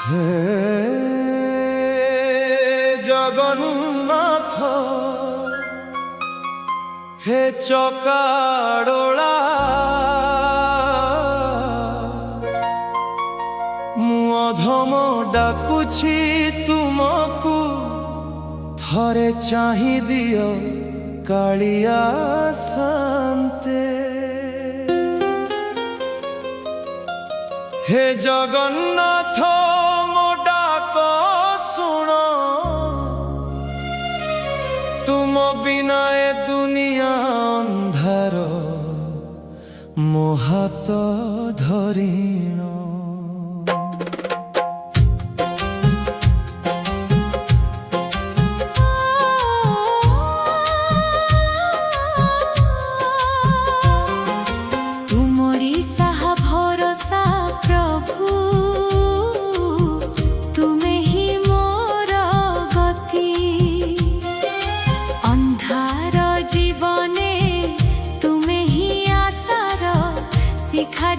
হে জগন্নাথ হে চকাড়োলা ମୁଁ ଅଧମ ଡାକୁଛି ତୁମକୁ ଥରେ ଚାହିଁ ଦିଅ କାଳିଆ ଶାନ୍ତେ। हे जगन्नाथ मो डाक सुन तुम बिना ए दुनिया अंधार मो हाथ धरिण।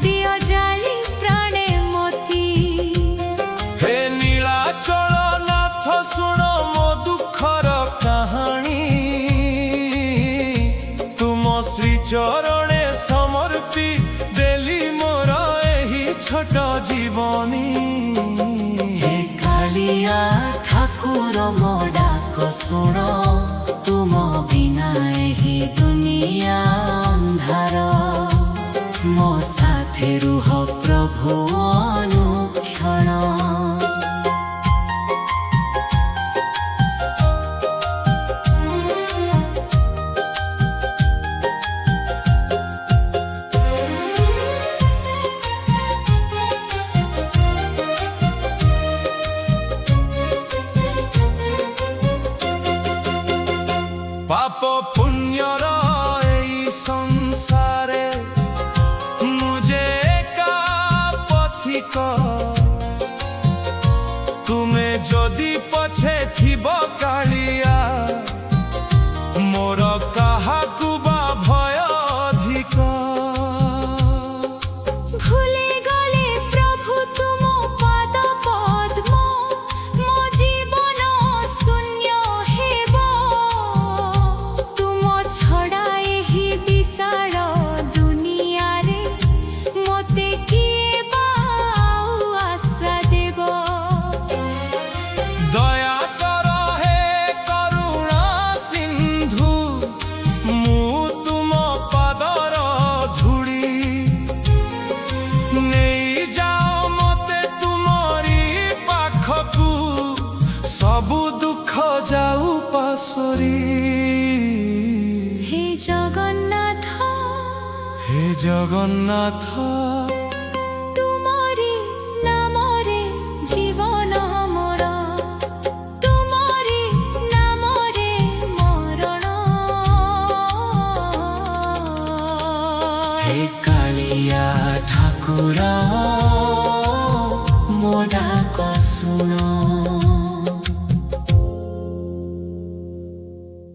दियो जाली प्राणे मोती हे नीलाचल नाथ सुन मो दुखर कहानी तुम श्री चरणे समर्पी देली मोर एही छोट जीवनी। हे कालिया ठाकुर मो डाक सुन तुम बिना एही दुनिया अंधार मो साथे रुह प्रभु अनुक्षण। पाप पुण्यर एई संसारे तुम्हें जदि पछे थिब कालिया मोर काहाकु बा भय अधिक। भूले गले प्रभु तुम पाद पद्म मो जीवन शून्य हेब तुम छड़ा एही विशाल दुनिया रे मोते दया कर हे करुणा सिंधु मु तुम पादर धूड़ी नहीं जाओ मते तुमरी पाखकु सबु दुख जाऊ पासरी। हे जगन्नाथ हे जगन्नाथ तुमरी नामरे जीवन मोर तुमरी नामरे मरण। हे कालिया ठाकुर मो डाक सुन।